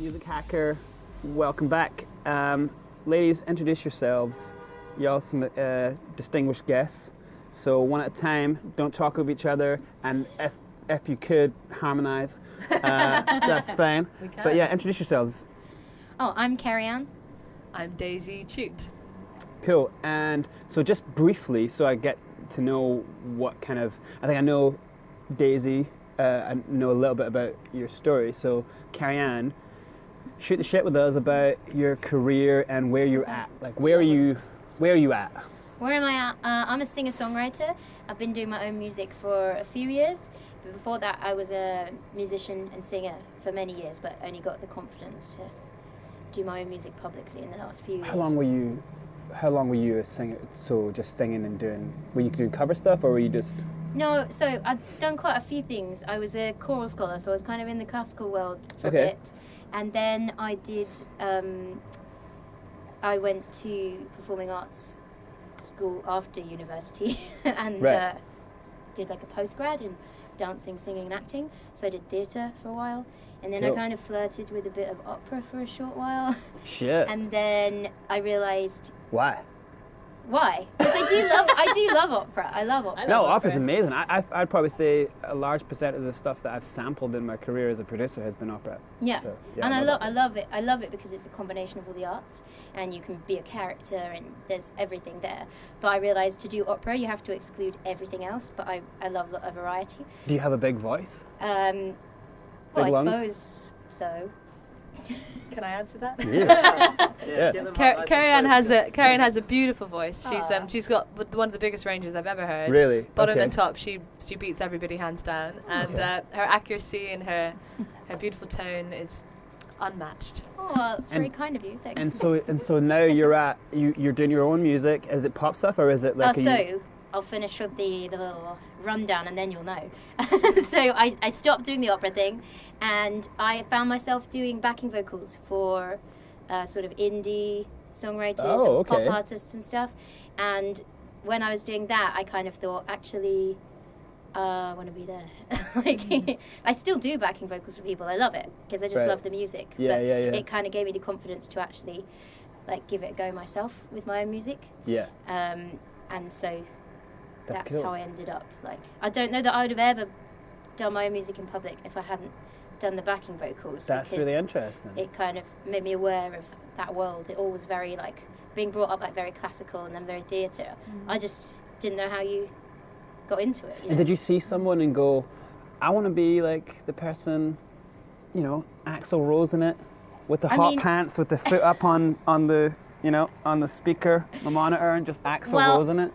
Music Hacker, welcome back. Ladies, introduce yourselves. Y'all some distinguished guests. So one at a time, don't talk over each other, and if you could, harmonize. That's fine. But yeah, introduce yourselves. Oh, I'm Cerian. I'm Daisy Chute. Cool. And so just briefly, so I get to know what kind of, I think I know Daisy, I know a little bit about your story. So Cerian, shoot the shit with us about your career and where you're at. Like, where are you at? Where am I at? I'm a singer-songwriter. I've been doing my own music for a few years. But before that, I was a musician and singer for many years, but only got the confidence to do my own music publicly in the last few years. How long were you a singer? So just singing and doing, were you doing cover stuff, or were you just? No, so I've done quite a few things. I was a choral scholar, so I was kind of in the classical world for a bit. And then I did, I went to performing arts school after university and did like a postgrad in dancing, singing and acting. So I did theatre for a while. And then I kind of flirted with a bit of opera for a short while. Shit. And then I realised... Why? Because I do love opera. I love opera. No, opera's amazing. I'd probably say a large percent of the stuff that I've sampled in my career as a producer has been opera. Yeah, so, and I love it. I love it because it's a combination of all the arts, and you can be a character, and there's everything there. But I realised to do opera, you have to exclude everything else. But I love a variety. Do you have a big voice? Well, big I lungs? Suppose so. Can I answer that? Yeah. Cerian has a beautiful voice. She's got one of the biggest ranges I've ever heard. Really? Bottom and top, she beats everybody hands down, and her accuracy and her beautiful tone is unmatched. Oh, well, that's very kind of you. Thanks. And so now you're doing your own music. Is it pop stuff, or is it like? I'll finish with the little rundown and then you'll know. So I stopped doing the opera thing, and I found myself doing backing vocals for sort of indie songwriters and pop artists and stuff. And when I was doing that, I kind of thought, actually, I want to be there. I still do backing vocals for people. I love it because I just love the music. Yeah. It kind of gave me the confidence to actually give it a go myself with my own music. Yeah. And so that's cool. how I ended up. I don't know that I would have ever done my own music in public if I hadn't done the backing vocals. That's really interesting. It kind of made me aware of that world. It all was very being brought up very classical and then very theatre. I just didn't know how you got into it. And did you see someone and go, I want to be like the person, Axl Rose in it, with the hot pants, with the foot up on the on the speaker, the monitor, and just Axl Rose in it?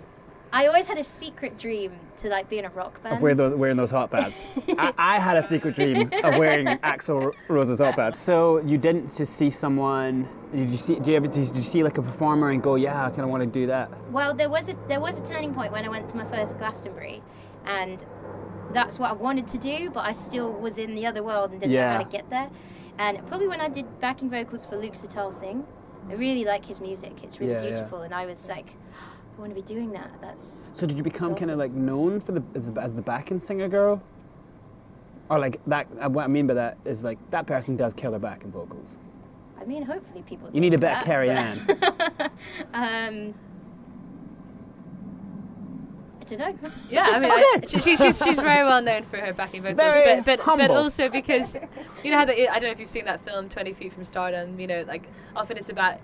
I always had a secret dream to be in a rock band. Of wearing those hot pads. I had a secret dream of wearing Axl Rose's hot pads. So you didn't just see someone? Did you see like a performer and go, yeah, I kind of want to do that? Well, there was a turning point when I went to my first Glastonbury, and that's what I wanted to do, but I still was in the other world and didn't know how to get there. And probably when I did backing vocals for Luke Sital Singh, I really like his music. It's really beautiful, and I was like, I want to be doing that. So did you become kind of known for as the backing singer girl? Or that? What I mean by that is that person does killer backing vocals. I mean, hopefully people. You need a bit of Cerian. I don't know. Yeah, I mean, she's very well known for her backing vocals, but also because how I don't know if you've seen that film 20 Feet from Stardom. Often it's about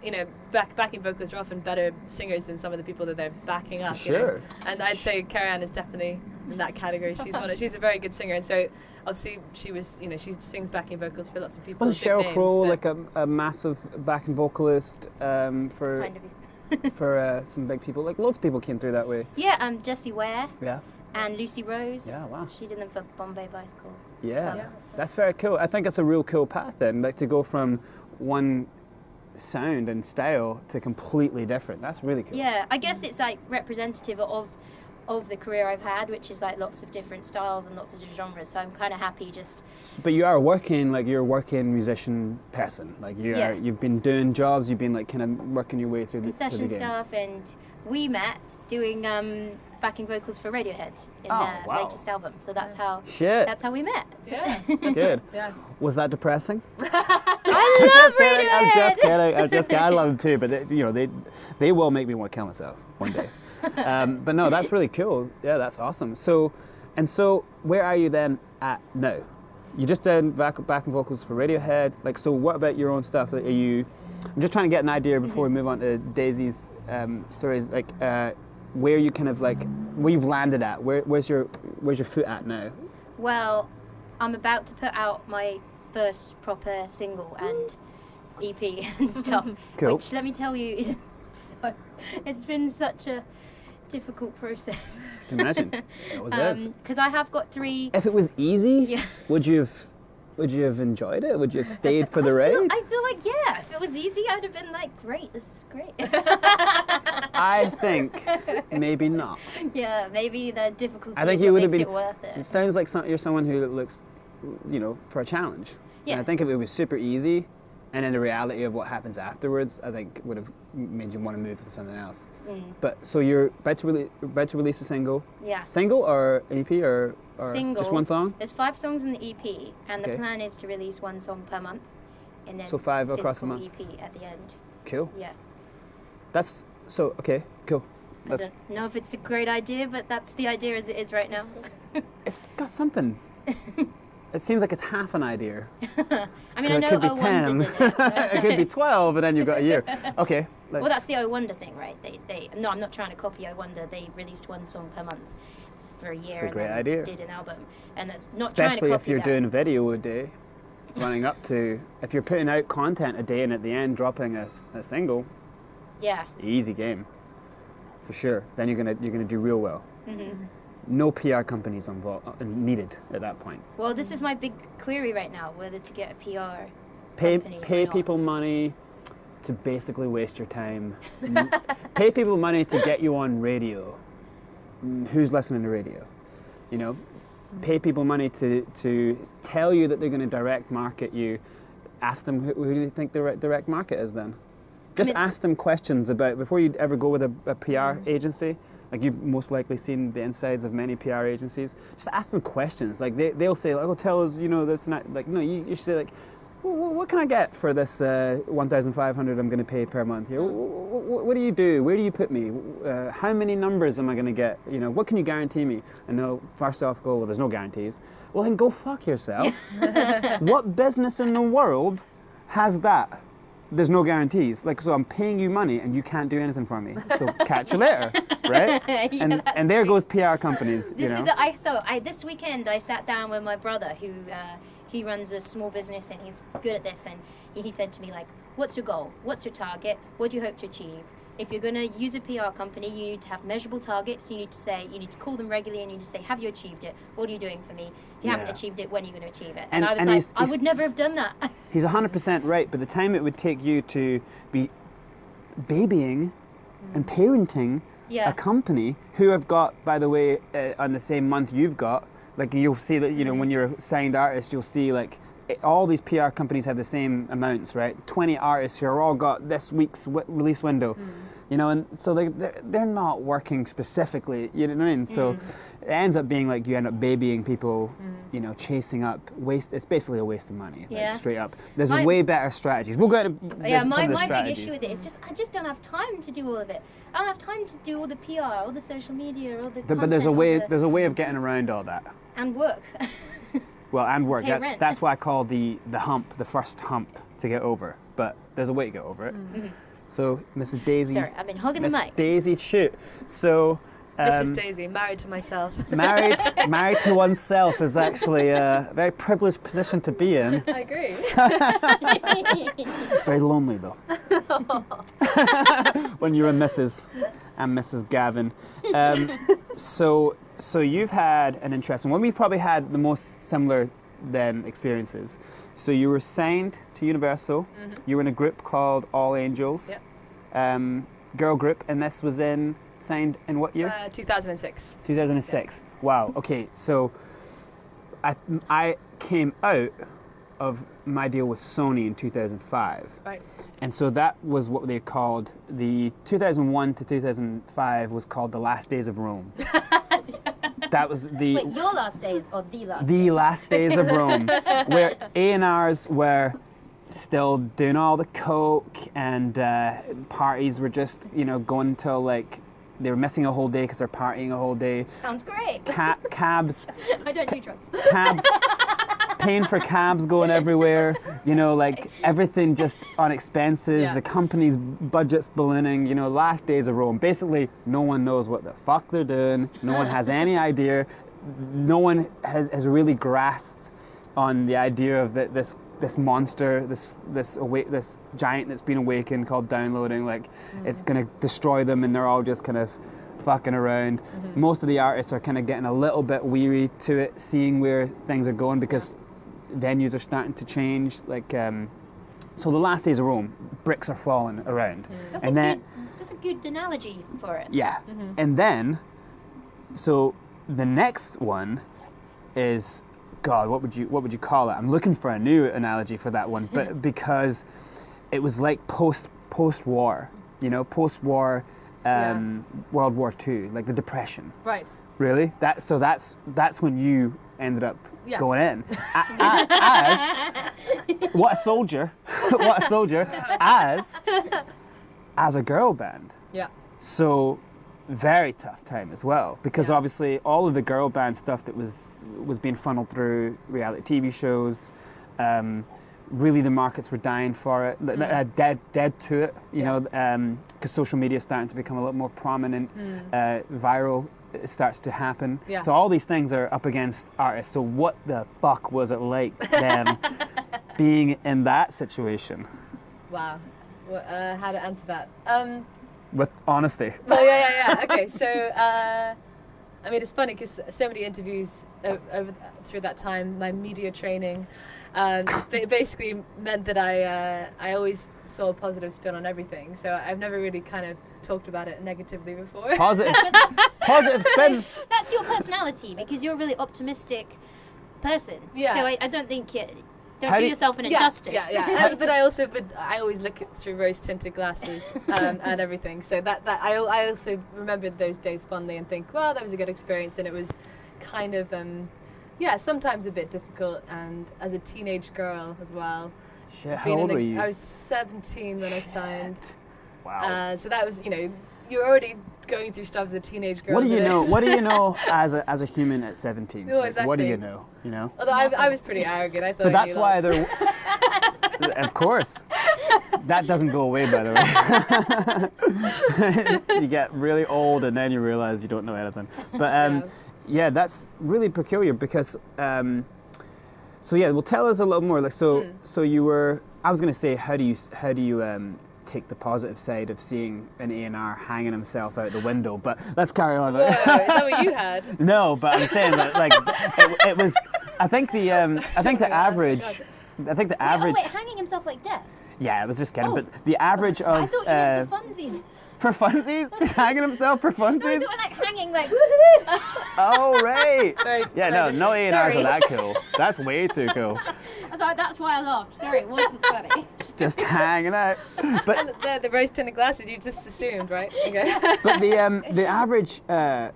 backing vocalists are often better singers than some of the people that they're backing up. Sure. And I'd say Cerian is definitely in that category. She's a very good singer, and so obviously she sings backing vocals for lots of people. Wasn't Sheryl Crow a massive backing vocalist for? Kind of. For some big people, loads of people came through that way. Yeah, Jessie Ware. Yeah. And Lucy Rose. Yeah, wow. She did them for Bombay Bicycle. Yeah, that's very cool. I think it's a real cool path then, to go from one sound and style to completely different. That's really cool. Yeah, I guess it's representative of the career I've had, which is lots of different styles and lots of different genres. So I'm kind of happy just. But you are working you're a working musician person. You've been doing jobs. You've been kind of working your way through the session game. Stuff, and we met doing backing vocals for Radiohead in their latest album. So that's how we met. Yeah. Good. Yeah. Was that depressing? I love Radiohead. I'm just kidding. I love them too, but they will make me want to kill myself one day. But no, that's really cool. Yeah, that's awesome. So where are you then at now? You just did backing vocals for Radiohead. Like, so what about your own stuff? Like, I'm just trying to get an idea before we move on to Daisy's stories. Like, where you kind of like where you've landed at. Where's your foot at now? Well, I'm about to put out my first proper single and EP and stuff. Cool. Which, let me tell you, it's been such a difficult process. Can you imagine? It was this. Because I have got 3. If it was easy, would you have enjoyed it? Would you have stayed for the ride? I feel like, yeah, if it was easy, I'd have been like, great, this is great. I think maybe not. Yeah, maybe the difficulty I think is you what would have makes been. it worth it. It sounds like you're someone who looks, for a challenge. Yeah. And I think if it was super easy, and then the reality of what happens afterwards, I think would have made you want to move to something else. But so you're about to release a single. Yeah. Single or an EP or Single. just one song? There's 5 songs in the EP, and the plan is to release 1 song per month, and then So 5 across the month. EP at the end. Cool. Yeah. That's so okay. Cool. I don't know if it's a great idea, but that's the idea as it is right now. It's got something. It seems like it's half an idea. I mean, I know it could be Oh 10. Wonder did it. It could be 12, and then you've got a year. Okay. Well, that's the Oh Wonder thing, right? No, I'm not trying to copy Oh Wonder. They released 1 song per month for a year, a great idea. Did an album, and that's not Especially trying to copy if you're that. doing video a day, running up to, if you're putting out content a day and at the end dropping a single, Yeah. easy game, for sure. Then you're gonna do real well. Mm-hmm. No PR companies needed at that point. Well, this is my big query right now: whether to get a PR Pay company or not. people money to basically waste your time. Pay people money to get you on radio. Who's listening to radio? Pay people money to tell you that they're going to direct market you. Ask them who do you think the direct market is then? Just ask them questions about, before you ever go with a PR agency, like you've most likely seen the insides of many PR agencies, just ask them questions. Like they'll say, like, oh, tell us, this and that. Like, no, you should say, like, what can I get for this 1,500 I'm going to pay per month here? What do you do? Where do you put me? How many numbers am I going to get? What can you guarantee me? And they'll first off go, well, there's no guarantees. Well, then go fuck yourself. What business in the world has that? There's no guarantees. Like, so I'm paying you money and you can't do anything for me. So catch you later, right? Yeah, and there goes PR companies. This weekend I sat down with my brother who he runs a small business and he's good at this, and he said to me, like, what's your goal? What's your target? What do you hope to achieve? If you're going to use a PR company, you need to have measurable targets. You need to call them regularly, and you need to say, have you achieved it? What are you doing for me? If you haven't achieved it, when are you going to achieve it? And I was like, I would never have done that. He's 100% right, but the time it would take you to be babying and parenting a company who have got, by the way, on the same month you've got, like you'll see that, when you're a signed artist, you'll see like all these PR companies have the same amounts, right? 20 artists who are all got this week's release window, and so they're not working specifically, you know what I mean? So it ends up being like you end up babying people, chasing up waste. It's basically a waste of money, like, straight up. There's way better strategies. We'll go into my big issue with it is just I just don't have time to do all of it. I don't have time to do all the PR, all the social media, all the content. But there's a way of getting around all that. And work. Well, and work. Pay That's why I call the first hump to get over. But there's a way to get over it. Mm-hmm. So, Mrs. Daisy. Sorry, I've been hogging the mic. Daisy Chute. So. Mrs. Daisy, married to myself. Married to oneself is actually a very privileged position to be in. I agree. It's very lonely though. When you're a Mrs. and Mrs. Gavin. So you've had an interesting one. We've probably had the most similar then experiences. So you were signed to Universal. Mm-hmm. You were in a group called All Angels. Yep. Girl group, and this was signed in what year? 2006. 2006. Yeah. Wow. Okay. So I came out of my deal with Sony in 2005. Right. And so that was what they called, the 2001 to 2005 was called the last days of Rome. That was the... Wait, your last days or the last The days? last days of Rome, where A&Rs were still doing all the coke and parties were just, going till like, they were missing a whole day because they're partying a whole day. Sounds great. Cabs. I don't do drugs. Cabs. Paying for cabs going everywhere, like everything just on expenses, the company's budget's ballooning, last days of Rome. Basically, no one knows what the fuck they're doing. No one has any idea. No one has really grasped on the idea of this monster, this giant that's been awakened called downloading. Like, it's going to destroy them, and they're all just kind of fucking around. Most of the artists are kind of getting a little bit weary to it, seeing where things are going because venues are starting to change. Like, so the last days of Rome, bricks are falling around. That's a good analogy for it. Yeah. And then, so the next one is, God, what would you call it? I'm looking for a new analogy for that one, but because it was like post-war, post-war World War II, like the Depression. Right. Really? That's when you ended up going in. As what a soldier, as a girl band. Yeah. So very tough time as well, because obviously all of the girl band stuff that was being funneled through reality TV shows, really the markets were dying for it, dead to it, because social media is starting to become a little more prominent, viral starts to happen. Yeah. So all these things are up against artists. So what the fuck was it like then being in that situation? Wow. Well, how to answer that? With honesty. Well, yeah. Okay, so I mean, it's funny because so many interviews through that time, my media training, basically meant that I always saw a positive spin on everything. So I've never really kind of talked about it negatively before. Positive spin. That's your personality, because you're a really optimistic person. Yeah. So I don't think don't How do do you- yourself an injustice. Yeah. But I always look through rose-tinted glasses and everything. So that I also remember those days fondly and think, well, that was a good experience, and it was kind of sometimes a bit difficult, and as a teenage girl as well. Shit, how old were you? I was 17 when I signed. Wow. So that was, you're already going through stuff as a teenage girl. What do you know? What do you know as a human at 17? Oh, Like, what do exactly. you know? Although I was pretty arrogant. I thought. But that's why they're. Of course. That doesn't go away, by the way. You get really old and then you realize you don't know anything. But yeah, that's really peculiar because. So yeah, well, tell us a little more. Like, so you were. I was going to say, how do you take the positive side of seeing an A&R hanging himself out the window? But let's carry on. Whoa, is that what you had? No, but I'm saying that like it was. I think the average. I think the average. Wait, hanging himself like death? Yeah, I was just kidding. But the average of. I thought you meant for funsies. For funsies? He's hanging himself for No, I funsies? thought like hanging like woohoo. Oh, right. Very No A&Rs are Sorry. that cool. That's way too cool. I thought that's why I laughed. Sorry, it wasn't funny. Just hanging out. But the rose-tinted glasses, you just assumed, right? Okay. but the average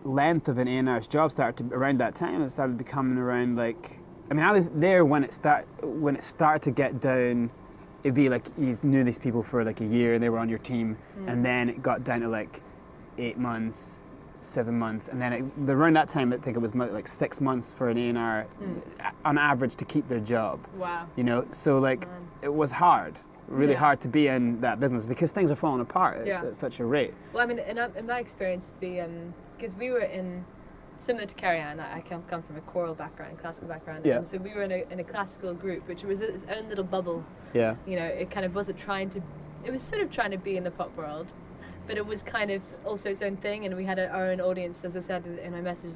length of an A&R's job started around that time. It started becoming around like. I mean, I was there when it started to get down. It'd be like you knew these people for like a year and they were on your team, and then it got down to like 8 months, 7 months, and then around that time I think it was like 6 months for an A&R on average to keep their job. Wow. So like it was hard, really hard to be in that business because things are falling apart at such a rate. Well, I mean, in my experience, because we were in. Similar to Cerian, I come from a choral background, classical background, and so we were in a classical group, which was its own little bubble. Yeah. It kind of wasn't it was sort of trying to be in the pop world, but it was kind of also its own thing, and we had our own audience, as I said in my message,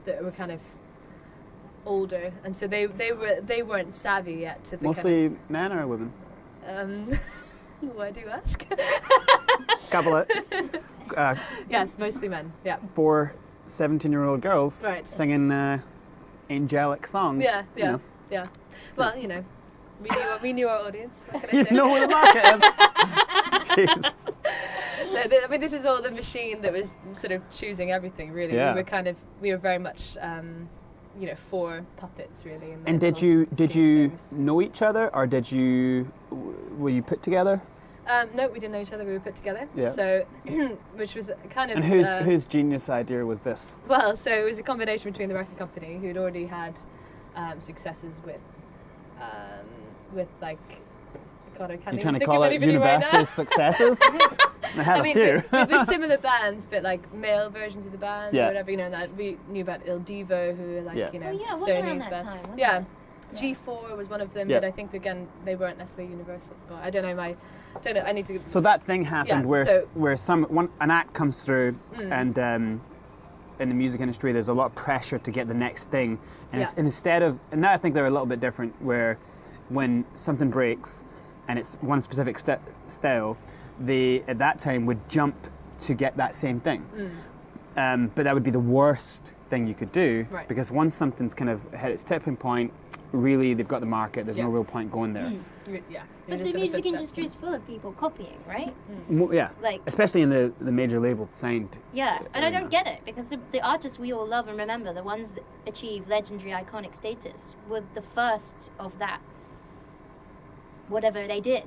that were kind of older, and so they weren't savvy yet to the Mostly men or women? Why do you ask? Couple of Yes, mostly men. Yeah. 4 17-year-old girls Right. singing angelic songs. Yeah. Well, We knew our audience. What can I You say? know where the market is. Jeez. No, I mean, this is all the machine that was sort of choosing everything. Really, Yeah. we were very much, for puppets, really. In the And did whole you scheme of things. know each other, or were you put together? No, we didn't know each other. We were put together. Yeah. So, which was kind of. And whose genius idea was this? Well, so it was a combination between the record company, who'd already had successes with like. God, I can't You're even trying to think call of it anybody right universal now. successes? They had I a mean, few. with similar bands, but like male versions of the band Yeah. or whatever, and that we knew about Il Divo, who were like, Yeah. Oh yeah, it was Sony's around that band. time, wasn't Yeah. it? G4 was one of them, Yeah. but I think again they weren't necessarily universal. Well, I don't know. I need to. So that thing happened Yeah, where an act comes through, and in the music industry, there's a lot of pressure to get the next thing, and, Yeah. and now I think they're a little bit different. Where when something breaks, and it's one specific style, they at that time would jump to get that same thing. But that would be the worst thing you could do, Right. because once something's kind of hit its tipping point, really they've got the market. There's no Yeah. real point going there. But the music industry is full of people copying, right? Yeah, Like- especially in the major label signed. Yeah, and I don't get it because the artists we all love and remember, the ones that achieve legendary, iconic status, were the first of that. Whatever they did,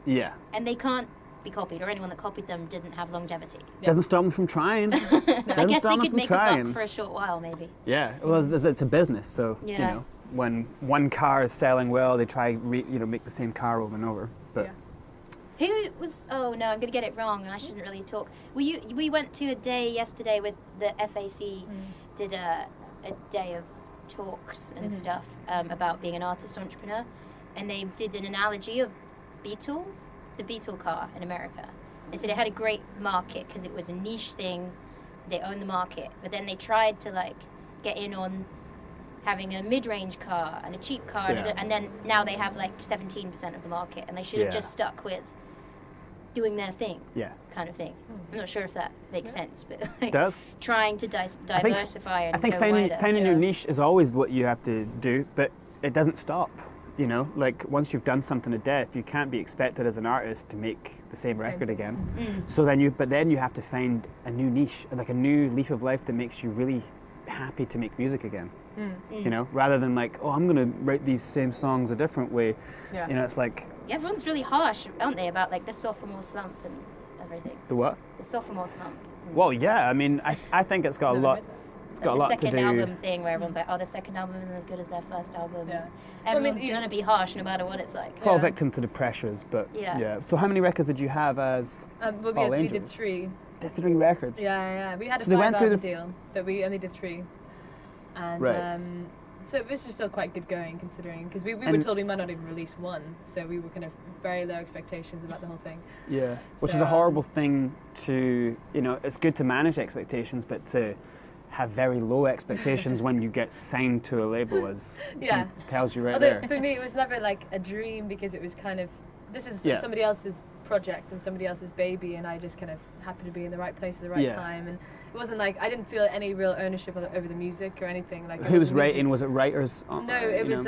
Yeah. and they can't be copied, or anyone that copied them didn't have longevity. Doesn't stop them from trying. I guess stop they them could from make a trying. buck for a short while, maybe. Yeah, well, it's a business, so you Yeah. know, when one car is selling well, they try make the same car over and over. But Yeah. Who was? Oh no, I'm gonna get it wrong. I shouldn't really talk. We went to a day yesterday with the FAC. Did a day of talks and stuff about being an artist entrepreneur, and they did an analogy of Beatles, the Beetle car in America. They said it had a great market because it was a niche thing. They owned the market, but then they tried to like get in on having a mid-range car and a cheap car, Yeah. and then now they have like 17% of the market, and they should have Yeah. just stuck with doing their thing, yeah, kind of thing. I'm not sure if that makes sense, but it like does. trying to diversify and I think go finding wider. your niche is always what you have to do, but it doesn't stop. You know, like once you've done something to death, you can't be expected as an artist to make the same record again. So then you have to find a new niche, like a new leaf of life that makes you really happy to make music again. You know, rather than like, oh, I'm gonna write these same songs a different way. Yeah. You know, it's like Yeah, everyone's really harsh, aren't they, about like the sophomore slump and everything. the what? The sophomore slump. Well, yeah. I mean, I think it's got a Never lot. heard that. It's got a The lot to second do. album thing where everyone's like, oh, the second album isn't as good as their first album. Yeah. Everyone's you- gonna be harsh no matter what it's like. Fall Yeah. victim to the pressures, but Yeah. So how many records did you have as Well, All we did Angels? 3. the 3 records? Yeah. We had So a they 5 went through album the- deal, but we only did 3. And Right. so it was just still quite good going, considering, because we were And- told we might not even release one, so we were kind of very low expectations about the whole thing. Yeah, which is So, a horrible thing to, you know, it's good to manage expectations, but to have very low expectations when you get signed to a label Yeah. tells you right Although there. for me, it was never like a dream, because it was kind of, this was Yeah. somebody else's project and somebody else's baby, and I just kind of happened to be in the right place at the right Yeah. time, and it wasn't like I didn't feel any real ownership over the music or anything. Like Who was writing? Was it writers? No, it was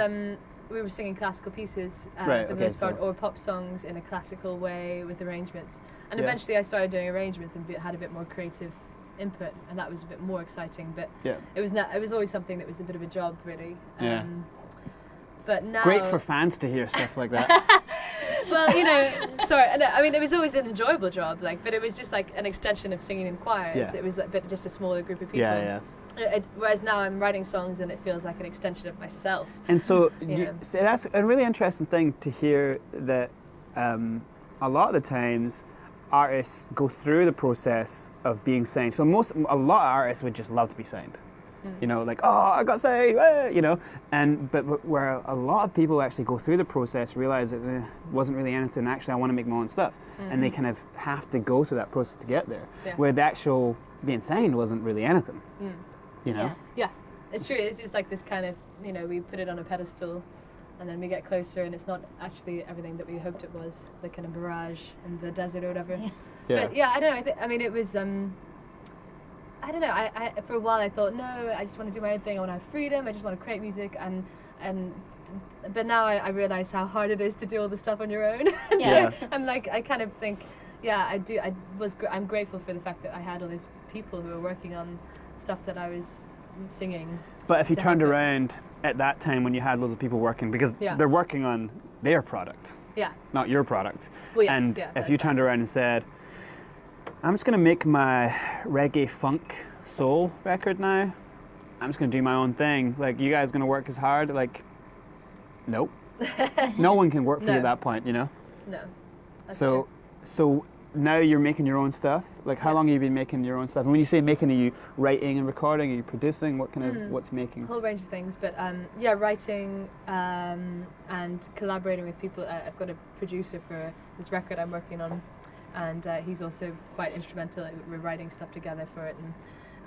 we were singing classical pieces Right, for the okay, most part, so- or pop songs in a classical way with arrangements. And Yeah. eventually, I started doing arrangements and had a bit more creative input, and that was a bit more exciting. But Yeah. it was always something that was a bit of a job, really. Yeah. But now, Great for fans to hear stuff like that. well, you know, sorry. No, I mean, it was always an enjoyable job, like, but it was just like an extension of singing in choirs. Yeah. It was like, but just a smaller group of people. Yeah. Whereas now I'm writing songs, and it feels like an extension of myself. And so, Yeah. so that's a really interesting thing to hear, that a lot of the times artists go through the process of being signed. So a lot of artists would just love to be signed. You know, like, oh, I got signed, you know, but where a lot of people actually go through the process, realize that it wasn't really anything. Actually, I want to make my own stuff, and they kind of have to go through that process to get there. Yeah. Where the actual being signed wasn't really anything. You know. Yeah. Yeah, it's true. It's just like this kind of, you know, we put it on a pedestal, and then we get closer, and it's not actually everything that we hoped it was, the kind of mirage in the desert or whatever. Yeah. Yeah. But yeah, I don't know. I mean, it was. I don't know. I for a while I thought, no, I just want to do my own thing. I want to have freedom. I just want to create music, and but now I realize how hard it is to do all the stuff on your own. Yeah. So I'm like, I kind of think, I'm grateful for the fact that I had all these people who were working on stuff that I was singing. But if you turned around at that time when you had loads of people working, because they're working on their product, not your product. Well, yes, and if you turned around and said, I'm just going to make my reggae funk soul record now, I'm just going to do my own thing, like, you guys going to work as hard? Like, nope. No one can work for you at that point, you know? No. So now you're making your own stuff. Like, how long have you been making your own stuff? And when you say making, are you writing and recording? Are you producing? What kind of, what's making? A whole range of things, but writing and collaborating with people. I've got a producer for this record I'm working on, and he's also quite instrumental. We're writing stuff together for it,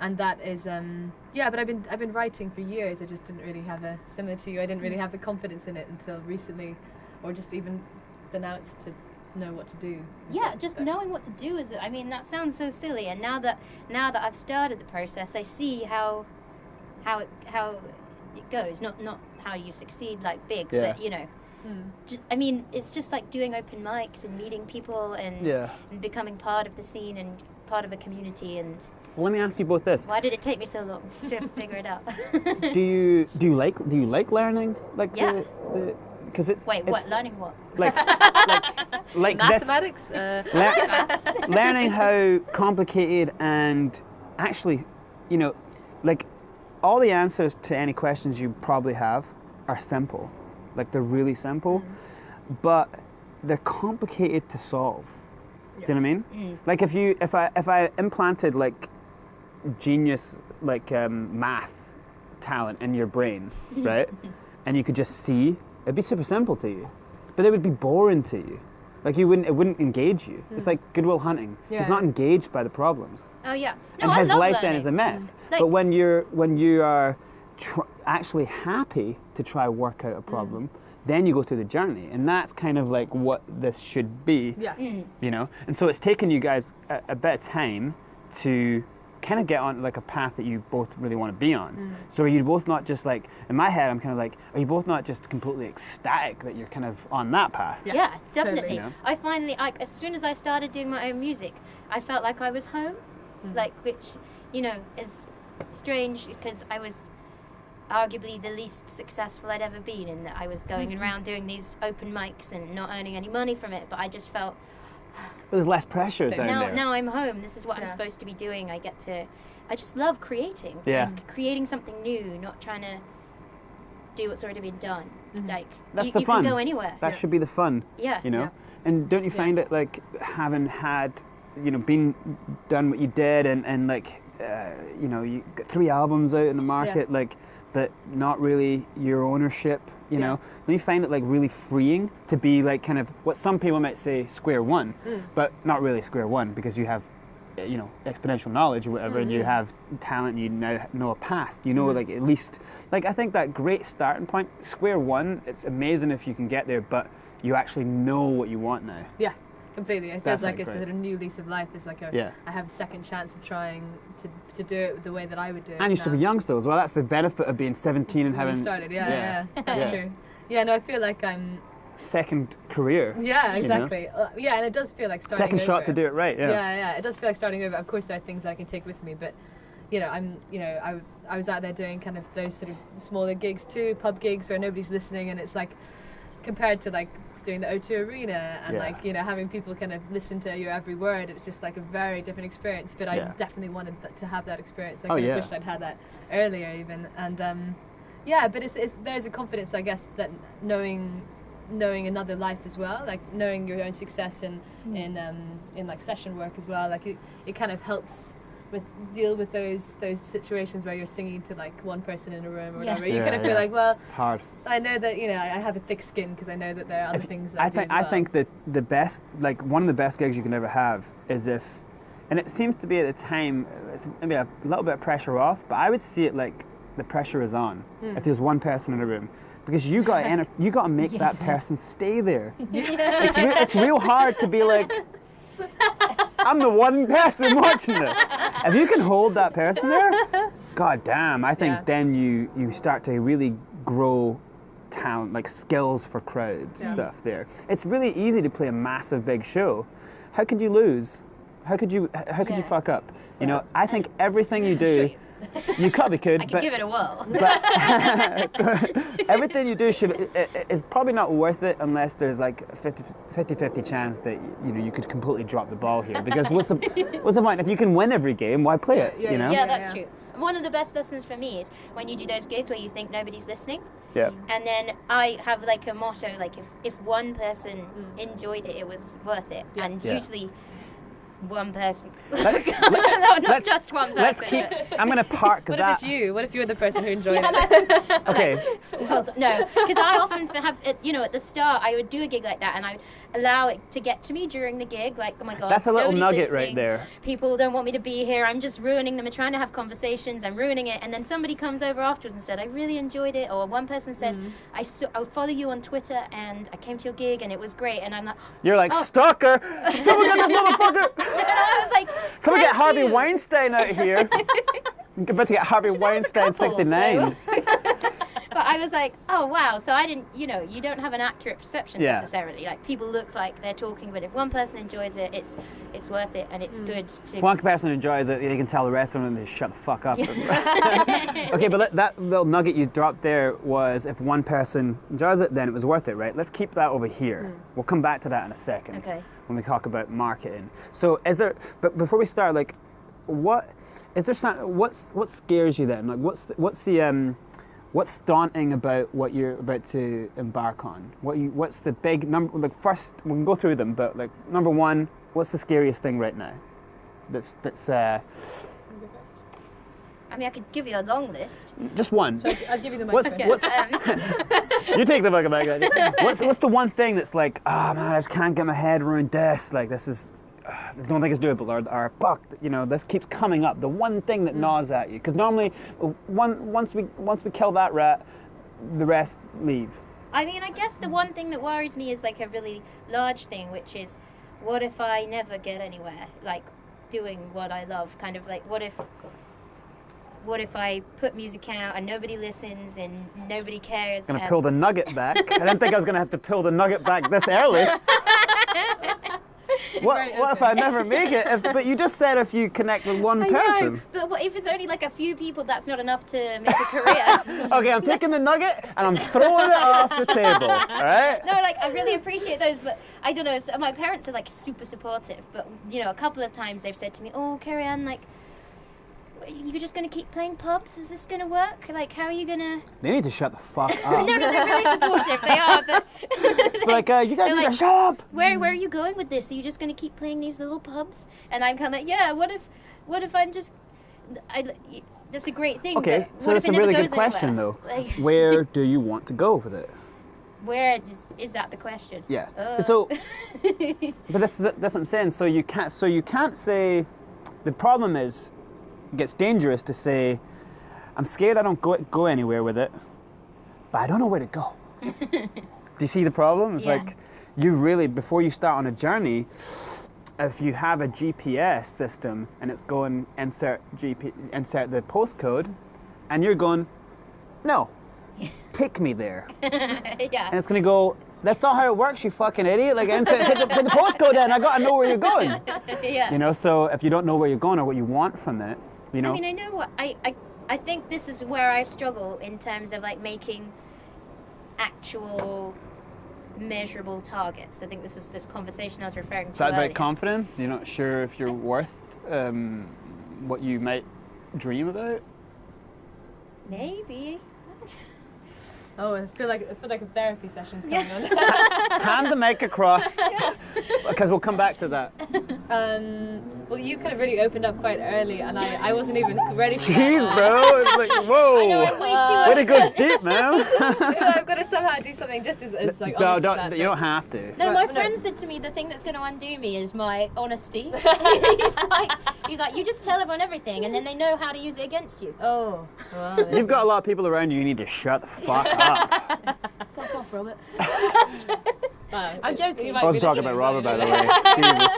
and that is But I've been writing for years. I just didn't really have similar to you. I didn't really have the confidence in it until recently, or just even announced to know what to do. Yeah, just knowing what to do is. I mean, that sounds so silly. And now that I've started the process, I see how it goes. Not how you succeed like big, but you know. I mean, it's just like doing open mics and meeting people and becoming part of the scene and part of a community. And well, let me ask you both this. Why did it take me so long to figure it out? Do you like learning? Like because it's what learning what? Like mathematics. Learning how complicated and actually, you know, like all the answers to any questions you probably have are simple. Like, they're really simple, but they're complicated to solve. Do you know what I mean? Like, if I implanted like genius math talent in your brain, right, and you could just see, it'd be super simple to you, but it would be boring to you. Like, it wouldn't engage you. It's like Good Will Hunting. He's not engaged by the problems. Oh yeah. No, and his life then is a mess. But when you are actually happy to try work out a problem, then you go through the journey, and that's kind of like what this should be. You know, and so it's taken you guys a bit of time to kind of get on like a path that you both really want to be on. So are you both not just like, in my head I'm kind of like, are you both not just completely ecstatic that you're kind of on that path? Yeah, definitely. Totally. You know? I finally, as soon as I started doing my own music, I felt like I was home, like, which, you know, is strange because I was arguably the least successful I'd ever been, in that I was going around doing these open mics and not earning any money from it, but I just felt, but there's less pressure down there. Now I'm home. This is what I'm supposed to be doing. I just love creating. Yeah. Like, creating something new, not trying to do what's already been done. Like, that's you fun. can go anywhere. That should be the fun. Yeah. You know? And don't you find it like having had, you know, done what you did and like, you know, you got 3 albums out in the market, like, but not really your ownership, you know? Don't you find it like really freeing to be like kind of what some people might say square one, but not really square one, because you have, you know, exponential knowledge or whatever, and you have talent, you now know a path, you know, like at least, like I think that great starting point, square one, it's amazing if you can get there, but you actually know what you want now. Yeah. Completely. It feels like it's great. a new lease of life. It's like I have a second chance of trying to do it the way that I would do it. And you're super young still as well. That's the benefit of being 17 and having started. That's true. Yeah, no, I feel like I'm second career. Yeah, exactly. You know? And it does feel like starting second over. shot to do it right. Yeah, it does feel like starting over. Of course, there are things that I can take with me, but you know, I was out there doing kind of those sort of smaller gigs too, pub gigs where nobody's listening, and it's like compared to like doing the O2 Arena and like, you know, having people kind of listen to your every word, it's just like a very different experience, but I definitely wanted to have that experience. I kind of wished I'd had that earlier even, and but it's there's a confidence, I guess, that knowing another life as well, like knowing your own success in like session work as well, like it kind of helps deal with those situations where you're singing to like one person in a room or whatever. You kind of feel like, well, it's hard. I know that, you know, I have a thick skin because I know that there are other things that I think that the best, like one of the best gigs you can ever have is if, and it seems to be at the time, it's maybe a little bit of pressure off, but I would see it like the pressure is on if there's one person in a room. Because you got to make that person stay there. It's real hard to be like, I'm the one person watching this. If you can hold that person there, god damn, I think then you start to really grow talent, like skills for crowd stuff there. It's really easy to play a massive big show. How could you lose? How could you fuck up? You know, I think everything you do, you probably could. I could give it a whirl. But everything you do is probably not worth it unless there's like a 50-50 chance that you could completely drop the ball here. Because what's the point? If you can win every game, why play it? You know? Yeah, that's true. One of the best lessons for me is when you do those gigs where you think nobody's listening. Yeah. And then I have like a motto, like if one person enjoyed it, it was worth it. Yeah. And usually one person. Not just one person. Let's keep. I'm going to park what that. What if it's you? What if you're the person who enjoyed it? Okay. Well, no, because I often have, at the start, I would do a gig like that, and I would allow it to get to me during the gig. Like, oh my god, that's a little nugget listening. right there. People don't want me to be here. I'm just ruining them. I'm trying to have conversations. I'm ruining it. And then somebody comes over afterwards and said, I really enjoyed it. Or one person said, I follow you on Twitter, and I came to your gig, and it was great. And I'm like, you're like, stalker. Someone get this motherfucker. I was like, someone get Harvey Weinstein out here. I'm about to get Harvey Weinstein 69. But I was like, oh wow, so I didn't, you don't have an accurate perception necessarily. Like, people look like they're talking, but if one person enjoys it, it's worth it, and it's good to... If one person enjoys it, you can tell the rest of them to shut the fuck up. Okay, but that little nugget you dropped there was, if one person enjoys it, then it was worth it, right? Let's keep that over here. We'll come back to that in a second. Okay. When we talk about marketing. So but before we start, like, what scares you then? Like, what's daunting about what you're about to embark on? What's the big number? Like, first, we can go through them, but like, number one, what's the scariest thing right now? That's. I mean, I could give you a long list. Just one. So I'll give you the microphone. You take the microphone. What's the one thing that's like, oh man, I just can't get my head around this. Like, this is. I don't think it's doable, or fuck, this keeps coming up. The one thing that gnaws at you, because normally, once we kill that rat, the rest leave. I mean, I guess the one thing that worries me is like a really large thing, which is, what if I never get anywhere, like doing what I love? Kind of like, what if I put music out and nobody listens and nobody cares? I'm gonna pull the nugget back. I didn't think I was gonna have to pull the nugget back this early. What if I never make it? But you just said if you connect with one person. Know, but what if it's only like a few people? That's not enough to make a career. Okay, I'm taking the nugget and I'm throwing it off the table. All right? No, like, I really appreciate those, but I don't know. So my parents are like super supportive, but a couple of times they've said to me, "Oh, Cerian, like, you're just going to keep playing pubs? Is this going to work? Like, how are you going to..." They need to shut the fuck up. No, they're really supportive. They are, but... like, you guys need to shut up! Where are you going with this? Are you just going to keep playing these little pubs? And I'm kind of like, yeah, what if I'm just... that's a great thing, okay, so that's a really good question, though. Like, where do you want to go with it? Where is that the question? Yeah. So, but that's what I'm saying. So you can't say... The problem is... It gets dangerous to say, I'm scared I don't go anywhere with it, but I don't know where to go. Do you see the problem? It's like, you really, before you start on a journey, if you have a GPS system and it's going insert the postcode, and you're going, no, take me there. Yeah. And it's going to go, that's not how it works, you fucking idiot. Like, put the postcode in, I gotta know where you're going. Yeah. So if you don't know where you're going or what you want from it, I mean, I know what I think this is where I struggle in terms of like making actual measurable targets. I think this is this conversation I was referring to. Is that about confidence? You're not sure if you're worth what you might dream about? Maybe. Oh, I feel like a therapy session's coming on. Hand the mic across, because we'll come back to that. Well, you kind of really opened up quite early, and I wasn't even ready for Jeez, that. bro. It's like, whoa. I know, I'm way to go deep, man. I've got to somehow do something just as like honest as that. You don't have to. No, my friend said to me, the thing that's going to undo me is my honesty. he's like, you just tell everyone everything, and then they know how to use it against you. Oh, well, You've got a lot of people around you. You need to shut the fuck up. Fuck off, Robert. I'm joking. I was talking about Robert, by the way. Jesus.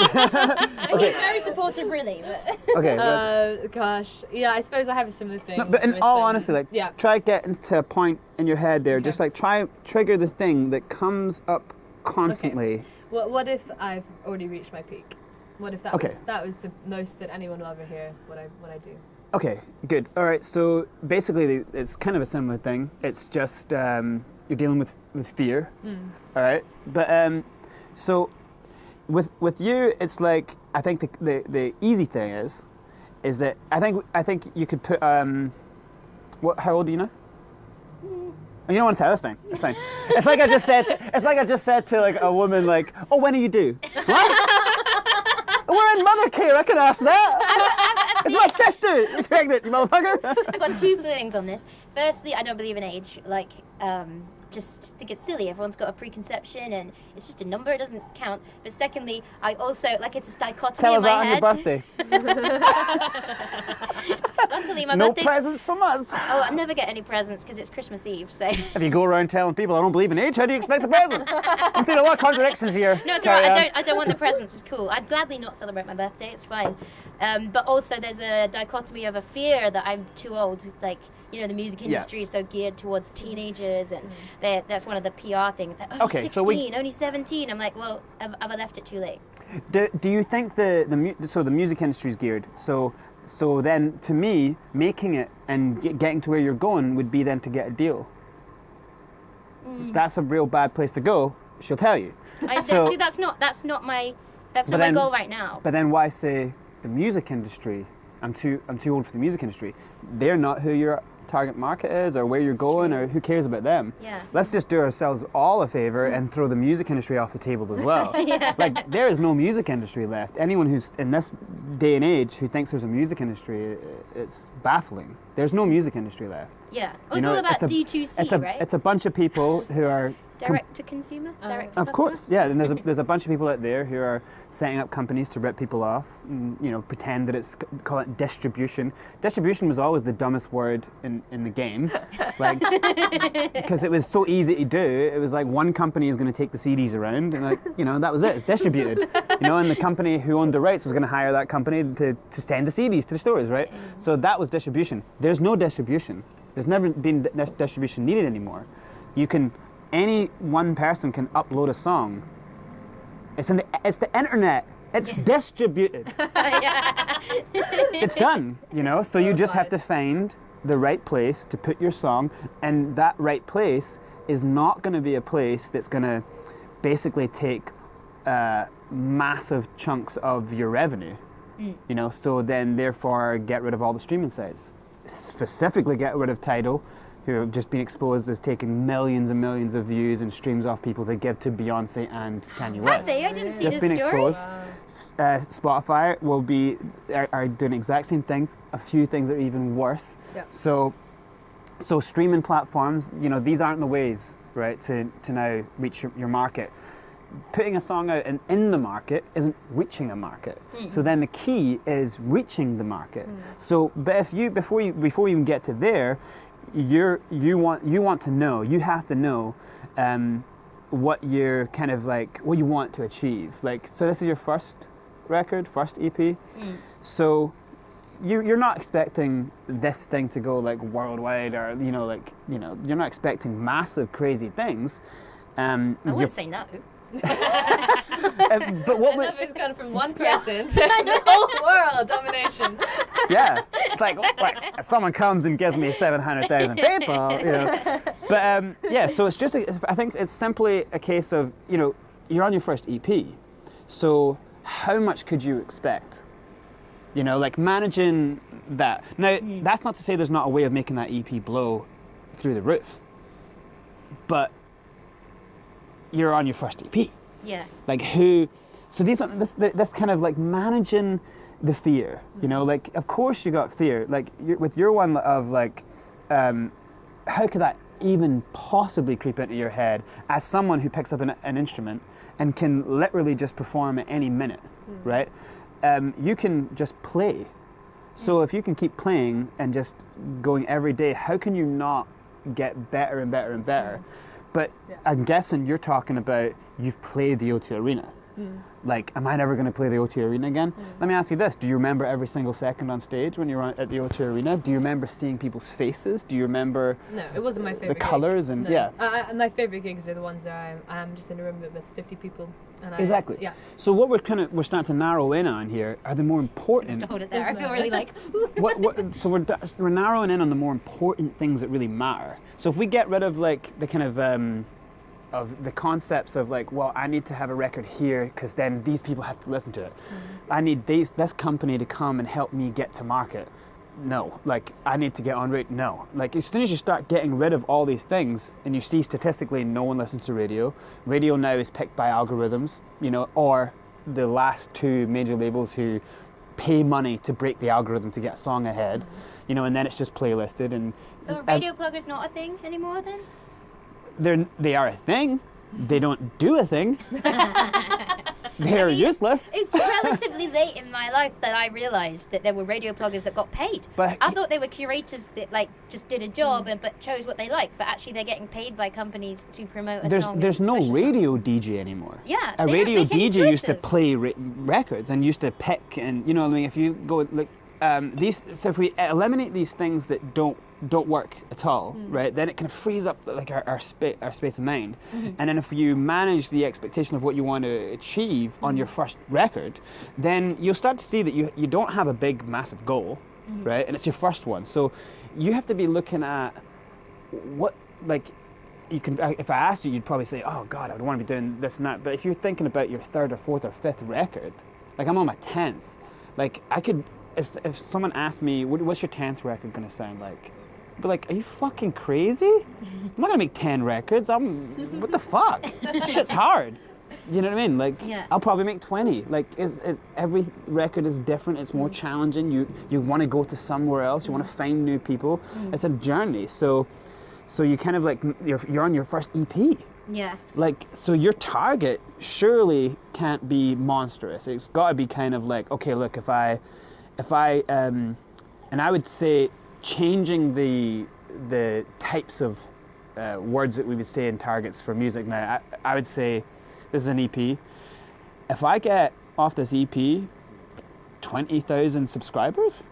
He's very supportive, really. But Okay. Gosh, yeah, I suppose I have a similar thing. No, but in with, all honesty, like, yeah. try getting to a point in your head there. Just like try trigger the thing that comes up constantly. Okay. What if I've already reached my peak? What if that was the most that anyone will ever hear? What I do? Okay, good. All right. So basically, it's kind of a similar thing. It's just you're dealing with fear. All right. But so with you, it's like I think the easy thing is that I think you could put how old are you now? You don't want to tell. That's fine. That's fine. It's like I just said to like a woman like, oh, when are you due? What? We're in mother care. I can ask that. It's my sister. It's pregnant, you motherfucker. I've got two feelings on this. Firstly, I don't believe in age. Like, just think it's silly. Everyone's got a preconception, and it's just a number. It doesn't count. But secondly, I also like it's a dichotomy Tell in us my that on head. your birthday. Luckily, my No birthday's. presents from us. Oh, I never get any presents because it's Christmas Eve. So. If you go around telling people I don't believe in age, how do you expect a present? I'm seeing a lot of contradictions here. No, it's alright. I don't want the presents. It's cool. I'd gladly not celebrate my birthday. It's fine. But also, there's a dichotomy of a fear that I'm too old. Like, you know, the music industry is so geared towards teenagers, and that's one of the PR things. Like, oh, Okay, 16, only 17. I'm like, well, have I left it too late? Do you think the music industry is geared? So then, to me, making it and getting to where you're going would be then to get a deal. That's a real bad place to go. She'll tell you. See, that's not my goal right now. But then why say the music industry? I'm too old for the music industry. They're not who your target market is, or where you're going, or who cares about them. Yeah. Let's just do ourselves all a favor and throw the music industry off the table as well. Yeah. Like, there is no music industry left. Anyone who's in this day and age who thinks there's a music industry, it's baffling. There's no music industry left. Yeah. It's all about D2C, right? It's a bunch of people who are Direct to consumer? Direct to Of course, yeah. And there's a bunch of people out there who are setting up companies to rip people off, and, you know, pretend that it's, call it distribution. Distribution was always the dumbest word in the game, like, because it was so easy to do. It was like one company is going to take the CDs around, and like, you know, that was it. It's distributed, you know, and the company who owned the rights was going to hire that company to send the CDs to the stores, right? So that was distribution. There's no distribution. There's never been distribution needed anymore. Any one person can upload a song. It's the internet. It's distributed. It's done, you know. So you just have to find the right place to put your song, and that right place is not going to be a place that's going to basically take massive chunks of your revenue, you know. So then, therefore, get rid of all the streaming sites. Specifically, get rid of Tidal, who have just been exposed as taking millions and millions of views and streams off people to give to Beyonce and Kanye West. Have they? I didn't see just this been story. Exposed. Spotify are doing the exact same things. A few things are even worse. Yeah. So streaming platforms, you know, these aren't the ways, right, to now reach your market. Putting a song out in the market isn't reaching a market. So then the key is reaching the market. So, but if you before you even get to there, you want to know, you have to know what you're kind of like, what you want to achieve. Like, so this is your first record, first EP. So you're not expecting this thing to go like worldwide, or you know, like, you know, you're not expecting massive crazy things. I wouldn't say no. But what love is kind of from one person to the whole world domination. Yeah, it's like someone comes and gives me 700,000 people, you know. But yeah, so it's just I think it's simply a case of, you know, you're on your first EP, so how much could you expect? You know, like managing that. Now, that's not to say there's not a way of making that EP blow through the roof, but you're on your first EP. Yeah. Like so this kind of like managing the fear, you know, like of course you got fear, like with your one of like, how could that even possibly creep into your head as someone who picks up an instrument and can literally just perform at any minute, right? You can just play. So if you can keep playing and just going every day, how can you not get better and better and better? But I'm guessing you're talking about you've played the O2 Arena. Like, am I never going to play the O2 Arena again? Let me ask you this. Do you remember every single second on stage when you were at the O2 Arena? Do you remember seeing people's faces? Do you remember No, it wasn't my favorite the colours? gig. And No. yeah. My favorite gigs are the ones where I'm just in a room with 50 people. And Exactly. Yeah. So what we're starting to narrow in on here are the more important. Hold it there. I feel really like. So we're narrowing in on the more important things that really matter. So if we get rid of like the kind of the concepts of like, well, I need to have a record here because then these people have to listen to it. I need this company to come and help me get to market. No. Like, I need to get on radio. No. Like, as soon as you start getting rid of all these things and you see statistically no one listens to radio. Radio now is picked by algorithms, you know, or the last two major labels who pay money to break the algorithm to get a song ahead, you know, and then it's just playlisted. And So are radio pluggers not a thing anymore then? they are a thing. They don't do a thing. They're useless. It's relatively late in my life that I realised that there were radio pluggers that got paid. But I thought they were curators that like just did a job but chose what they liked. But actually, they're getting paid by companies to promote a song. There's no push a song. radio DJ anymore. Yeah, a they don't radio make any DJ used to choices. play records and used to pick, and you know, I mean, if you go like these, so if we eliminate these things that don't work at all, right, then it kind of frees up like our space of mind. And then if you manage the expectation of what you want to achieve on your first record, then you'll start to see that you don't have a big massive goal, right, and it's your first one. So you have to be looking at what, like, you can, if I asked you, you'd probably say, oh God, I would want to be doing this and that. But if you're thinking about your third or fourth or fifth record, like I'm on my 10th, like I could, if someone asked me, what's your 10th record going to sound like? I'd be like, are you fucking crazy? I'm not going to make 10 records. What the fuck? Shit's hard. You know what I mean? Like, I'll probably make 20. Like, every record is different. It's more challenging. You want to go to somewhere else. You want to find new people. It's a journey. So you kind of like, you're on your first EP. Yeah. Like, so your target surely can't be monstrous. It's got to be kind of like, okay, look, if I, and I would say changing the types of words that we would say in targets for music now, I would say, this is an EP. If I get off this EP 20,000 subscribers,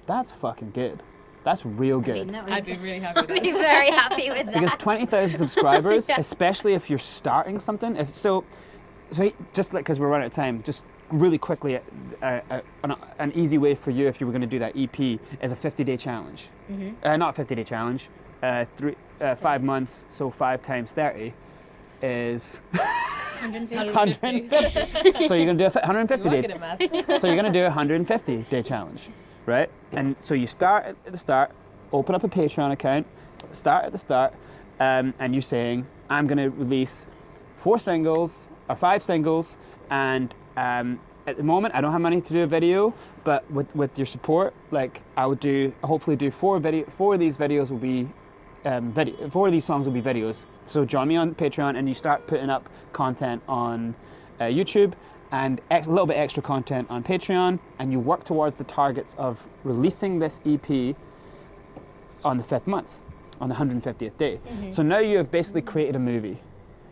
that's fucking good. That's real good. I mean, I'd be really happy with I'd be that. very happy with that. Because 20,000 subscribers, Yeah. especially if you're starting something, so just like, because we're running out of time, just really quickly, an easy way for you if you were going to do that EP is a 50-day challenge. Not 50-day challenge, 5 months, so 5 times 30 is 150. So you're going to do a 150 You're day. good at math. So you're going to do a 150-day challenge, right? And so you start at the start, open up a Patreon account, start at the start, and you're saying, I'm going to release 4 singles or 5 singles, and at the moment I don't have money to do a video, but with your support, like I would hopefully do 4 of these videos will be 4 of these songs will be videos. So join me on Patreon, and you start putting up content on YouTube and a little bit extra content on Patreon, and you work towards the targets of releasing this EP on the 5th month, on the 150th day. So now you have basically created a movie.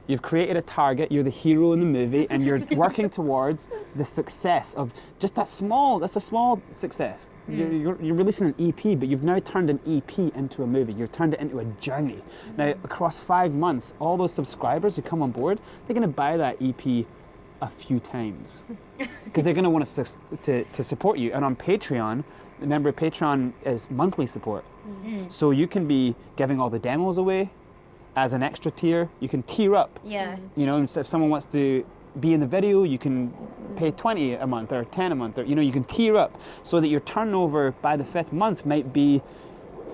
You've created a target, you're the hero in the movie, and you're working towards the success of just that's a small success. You're releasing an EP, but you've now turned an EP into a movie. You've turned it into a journey. Now, across 5 months, all those subscribers who come on board, they're going to buy that EP a few times because they're going to want to support you. And on Patreon, remember, Patreon is monthly support. So you can be giving all the demos away as an extra tier. You can tier up. Yeah. You know, and so if someone wants to be in the video, you can pay 20 a month or 10 a month, or, you know, you can tier up so that your turnover by the 5th month might be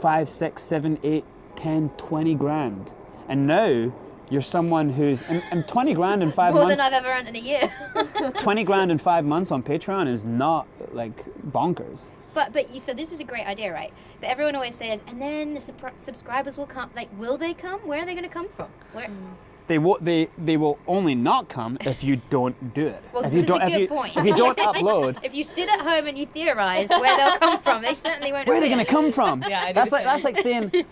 5, 6, 7, 8, 10, 20 grand. And now you're someone who's, and 20 grand in 5 More months. than I've ever earned in a year. 20 grand in 5 months on Patreon is not like bonkers. So this is a great idea, right? But everyone always says, and then the subscribers will come. Like, will they come? Where are they going to come from? Where? they will only not come if you don't do it. Well, if this you is don't, a good point. If you don't upload, If you sit at home and you theorize where they'll come from, they certainly won't. where are they appear. going to come from? Yeah, I do that's the like same. saying,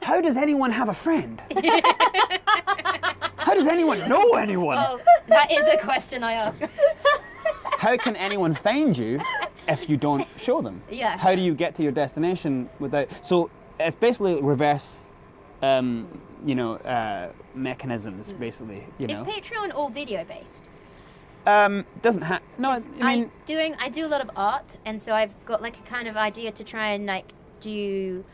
how does anyone have a friend? How does anyone know anyone? Well, that is a question I ask. How can anyone find you if you don't show them? Yeah. How do you get to your destination without? So it's basically reverse, mechanisms. Basically, Is Patreon all video based? Doesn't have. No, I mean, I do a lot of art, and so I've got like a kind of idea to try and like do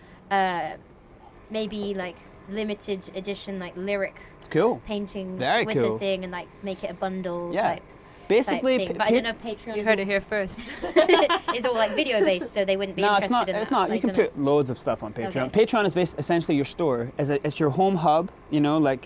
maybe like limited edition like lyric it's cool. paintings Very with cool. the thing and like make it a bundle Yeah. type Basically, thing. But I don't know if Patreon You is heard all, it here first. is all like video based, so they wouldn't be No, interested it's not. in It's that. not. You I can don't know. put loads of stuff on Patreon. Okay. Patreon is essentially your store. It's your home hub. Like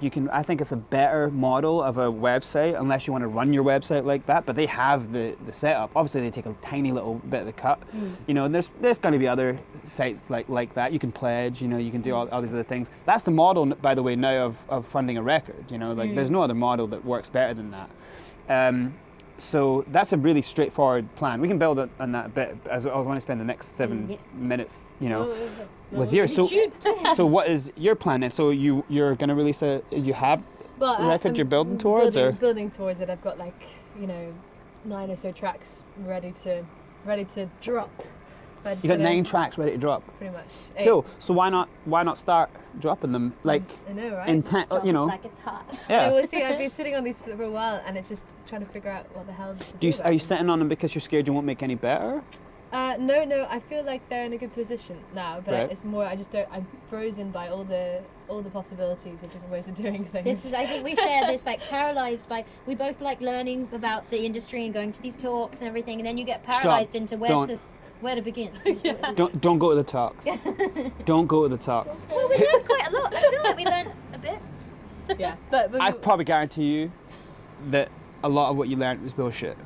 you can. I think it's a better model of a website, unless you want to run your website like that. But they have the setup. Obviously, they take a tiny little bit of the cut. And there's going to be other sites like that. You can pledge. You can do all these other things. That's the model, by the way, now of funding a record. There's no other model that works better than that. So that's a really straightforward plan. We can build on that a bit, as I want to spend the next 7 minutes, with yours. So what is your plan then? So you're going to release you have a record you're building towards? Building towards it. I've got 9 or so tracks ready to drop. You got 9 tracks ready to drop? Pretty much. Cool. So why not start dropping them I know, right? intent? Like it's hot. Yeah. Well, see, I've been sitting on these for a while, and it's just trying to figure out what the hell to do. Are you sitting on them because you're scared you won't make any better? No. I feel like they're in a good position now, but Right. it's more. I just don't. I'm frozen by all the possibilities of different ways of doing things. This is, I think we share this, like, paralyzed by, we both like learning about the industry and going to these talks and everything, and then you get paralyzed into where to begin. Don't go to the talks. Don't go to the talks. Well, we learned quite a lot. I feel like we learned a bit. Yeah, but I probably guarantee you that a lot of what you learned was bullshit.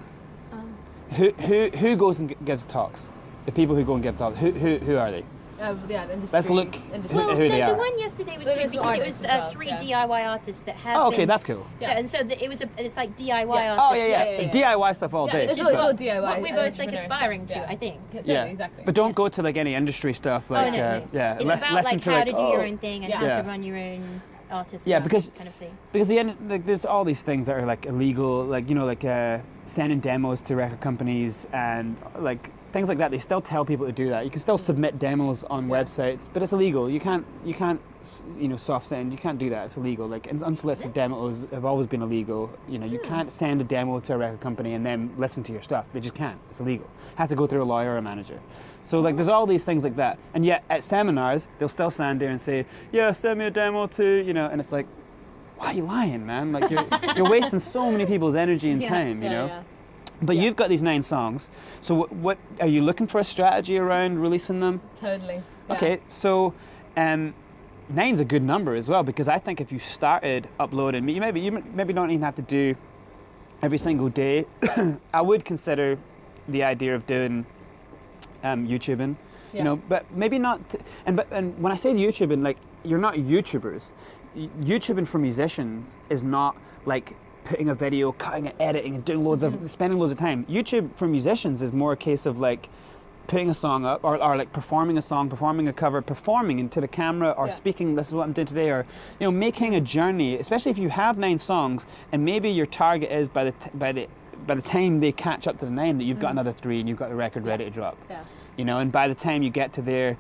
Who goes and gives talks? The people who go and give talks. Who are they? the industry. Let's look. Industry. Well, Who they the are. one yesterday was Well, good there's because it artists was as well, 3 yeah. DIY artists that have Oh, okay, been, that's cool. it's like DIY Yeah. artists. Oh yeah. yeah. DIY stuff all day. it's Which all, is it's all DIY. what we're both like entrepreneurship. aspiring to, Yeah. I think. Totally, Yeah, exactly. but don't go to like any industry stuff like no. yeah. It's Less- about listen like to how like to do your own thing and Yeah. how Yeah. to run your own artist Yeah, business because- kind of thing. because the end like there's all these things that are like illegal, like sending demos to record companies and like things like that. They still tell people to do that. You can still submit demos on websites, but it's illegal. You can't soft send. You can't do that. It's illegal. Like unsolicited demos have always been illegal. You can't send a demo to a record company and then listen to your stuff. They just can't. It's illegal. It has to go through a lawyer or a manager. So like there's all these things like that. And yet at seminars they'll still stand there and say, yeah, send me a demo to and it's like, why are you lying, man? Like you're wasting so many people's energy and time, Yeah. But you've got these 9 songs. So what are you looking for a strategy around releasing them? Totally. Yeah. Okay, so 9's a good number as well, because I think if you started uploading, you maybe don't even have to do every single day. I would consider the idea of doing YouTubing, Yeah. but maybe not. And when I say YouTubing, like you're not YouTubers. YouTubing for musicians is not like putting a video, cutting it, editing, and doing spending loads of time. YouTube for musicians is more a case of like putting a song up or like performing a song, performing a cover, performing into the camera or speaking, this is what I'm doing today, or making a journey, especially if you have 9 songs and maybe your target is by the time they catch up to the 9 that you've got another 3 and you've got the record ready to drop. Yeah. And by the time you get to there,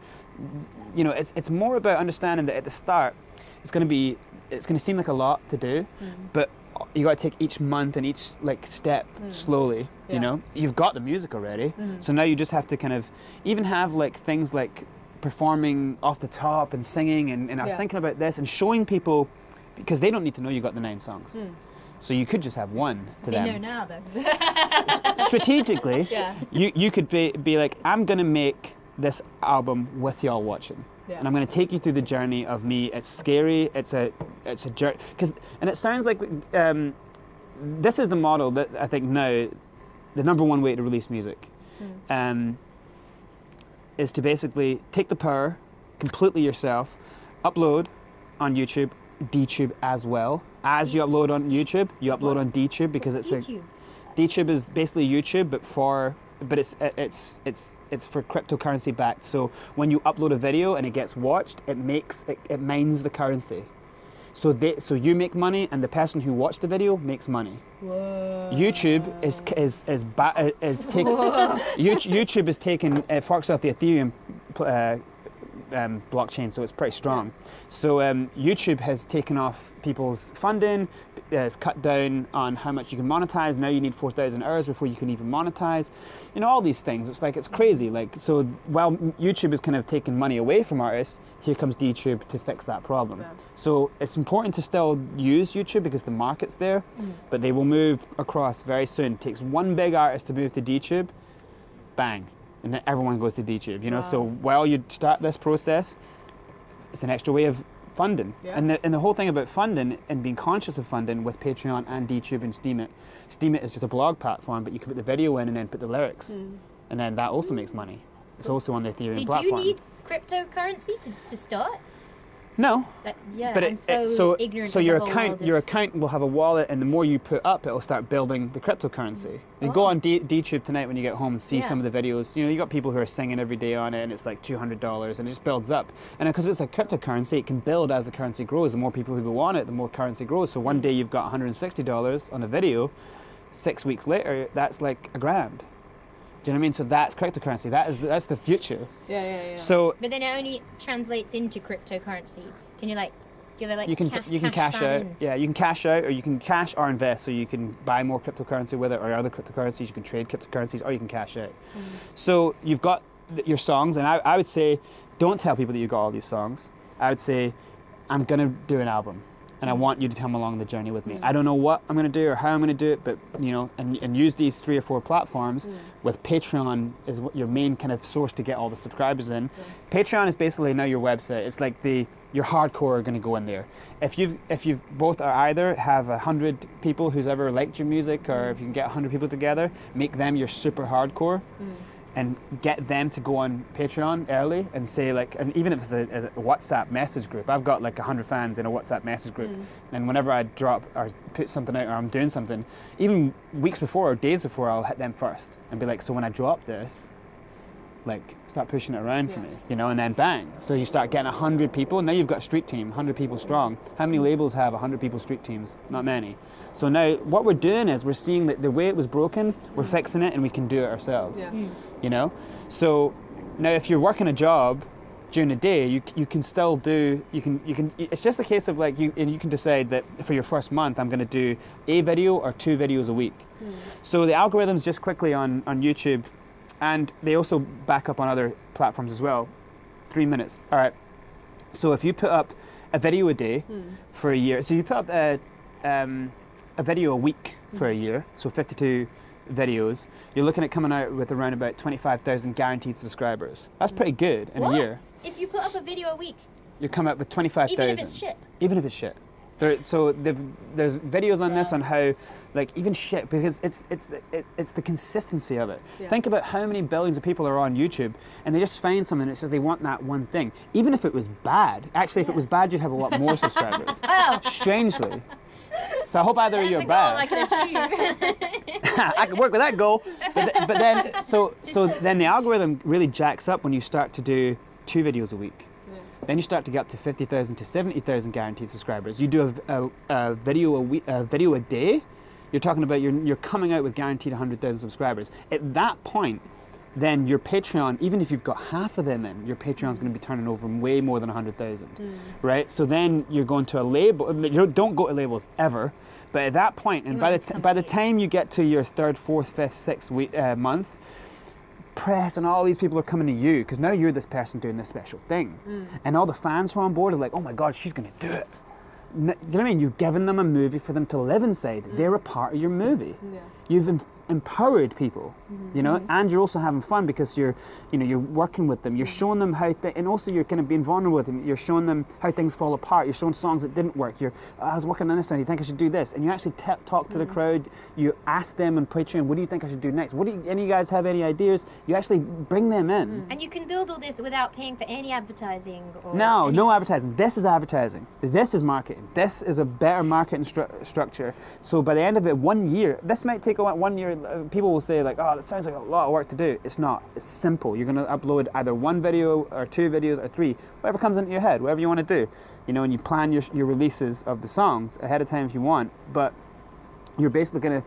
it's more about understanding that at the start it's going to seem like a lot to do, but you got to take each month and each like step slowly. Yeah. You've got the music already, so now you just have to kind of even have like things like performing off the top and singing, and I was thinking about this and showing people, because they don't need to know you got the 9 songs. So you could just have one to them. They know now, though. Strategically, Yeah. you could be like, I'm gonna make this album with y'all watching. Yeah. And I'm going to take you through the journey of me. It's scary. It's a journey. And it sounds like this is the model that I think now the number one way to release music is to basically take the power completely yourself, upload on YouTube DTube as well. As you upload on YouTube, you upload on DTube because DTube is basically YouTube, but it's for cryptocurrency backed. So when you upload a video and it gets watched, it mines the currency. So you make money, and the person who watched the video makes money. Whoa. YouTube YouTube is taking it forks off the Ethereum blockchain, so it's pretty strong. So YouTube has taken off people's funding. It's cut down on how much you can monetize. Now you need 4,000 hours before you can even monetize. You know, all these things. It's crazy. So while YouTube is kind of taking money away from artists, here comes DTube to fix that problem. Yeah. So it's important to still use YouTube because the market's there, but they will move across very soon. It takes one big artist to move to DTube, bang, and then everyone goes to DTube. You know, so while you start this process, it's an extra way of funding. Yeah. And the whole thing about funding and being conscious of funding with Patreon and DTube and Steemit is just a blog platform, but you can put the video in and then put the lyrics, and then that also makes money. It's also on the Ethereum platform. So do you need cryptocurrency to start? No. But I'm so ignorant. So your account will have a wallet, and the more you put up, it will start building the cryptocurrency. You go on DTube tonight when you get home and see some of the videos. You know, you got people who are singing every day on it, and it's like $200, and it just builds up. And because it's a cryptocurrency, it can build as the currency grows. The more people who go on it, the more currency grows. So one day you've got $160 on a video. 6 weeks later, that's like $1,000. Do you know what I mean? So that's cryptocurrency. That's the future. Yeah. So, but then it only translates into cryptocurrency. Can you do you have you can cash out. Yeah, you can cash out, or you can cash or invest. So you can buy more cryptocurrency with it, or other cryptocurrencies. You can trade cryptocurrencies, or you can cash out. So you've got your songs, and I would say, don't tell people that you've got all these songs. I would say, I'm gonna do an album, and I want you to come along the journey with me. I don't know what I'm going to do or how I'm going to do it, but you know, and use these 3 or 4 platforms. With Patreon is what your main kind of source to get all the subscribers in. Patreon is basically now your website. It's like your hardcore are going to go in there. If you both are either have 100 people who's ever liked your music, or if you can get 100 people together, make them your super hardcore. And get them to go on Patreon early and say and even if it's a WhatsApp message group, I've got like 100 fans in a WhatsApp message group, and whenever I drop or put something out or I'm doing something, even weeks before or days before, I'll hit them first and be like, so when I drop this, start pushing it around for me, you know, and then bang. So you start getting 100 people, and now you've got a street team, 100 people strong. How many labels have 100 people street teams? Not many. So now what we're doing is we're seeing that the way it was broken, we're fixing it, and we can do it ourselves. You know? So now if you're working a job during the day, you can still do, you can it's just a case of you can decide that for your first month, I'm going to do a video or 2 videos a week. So the algorithms, just quickly on YouTube, and they also back up on other platforms as well. 3 minutes. All right. So if you put up a video a day for a year, so you put up a video a week for a year, so 52 videos, you're looking at coming out with around about 25,000 guaranteed subscribers. That's pretty good in a year. If you put up a video a week? You come out with 25,000. Even if it's shit? Even if it's shit. There's videos on this on how, even shit, because it's the consistency of it. Think about how many billions of people are on YouTube, and they just find something that says they want that one thing. Even if it was bad. Actually, if it was bad, you'd have a lot more subscribers. Strangely. So I hope either of you are bad. That's a goal I can achieve. I can work with that goal. But then, so then the algorithm really jacks up when you start to do 2 videos a week. Then you start to get up to 50,000 to 70,000 guaranteed subscribers. You do a video a day. You're talking about you're coming out with guaranteed 100,000 subscribers. At that point, then your Patreon, even if you've got half of them in, your Patreon's going to be turning over way more than 100,000, right? So then you're going to a label. You don't go to labels ever, but at that point, and by the time you get to your 3rd, 4th, 5th, 6th month, press and all these people are coming to you because now you're this person doing this special thing, and all the fans who are on board are like, oh my God, she's going to do it. Do you know what I mean? You've given them a movie for them to live inside. They're a part of your movie. You've empowered people, you know, and you're also having fun because you're working with them. You're showing them how, and also you're kind of being vulnerable with them. You're showing them how things fall apart. You're showing songs that didn't work. I was working on this, and you think I should do this, and you actually talk to the crowd. You ask them on Patreon, what do you think I should do next? Any of you guys have any ideas? You actually bring them in. And you can build all this without paying for any advertising. Or No advertising. This is advertising. This is marketing. This is a better marketing structure. So by the end of it, 1 year, this might take 1 year. People will say like, oh, that sounds like a lot of work to do. It's not. It's simple. You're going to upload either 1 video or 2 videos or 3, whatever comes into your head, whatever you want to do. You know, and you plan your releases of the songs ahead of time if you want. But you're basically going to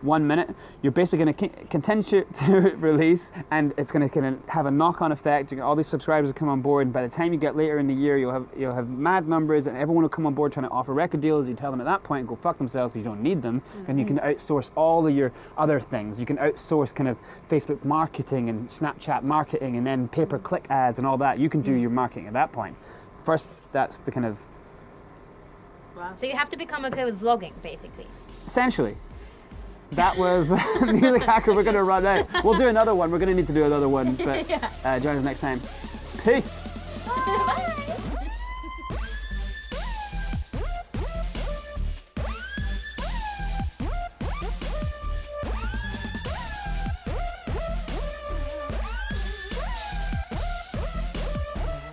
1 minute, you're basically going to continue to release, and it's going to kind of have a knock-on effect. All these subscribers will come on board, and by the time you get later in the year, you'll have mad numbers, and everyone will come on board trying to offer record deals. You tell them at that point, go fuck themselves because you don't need them, and you can outsource all of your other things. You can outsource kind of Facebook marketing and Snapchat marketing, and then pay-per-click ads and all that. You can do your marketing at that point. First, that's the kind of... Wow. So you have to become okay with vlogging, basically. Essentially. That was Music Hacker. We're going to run out. We'll do another one. We're going to need to do another one, but join us next time. Peace.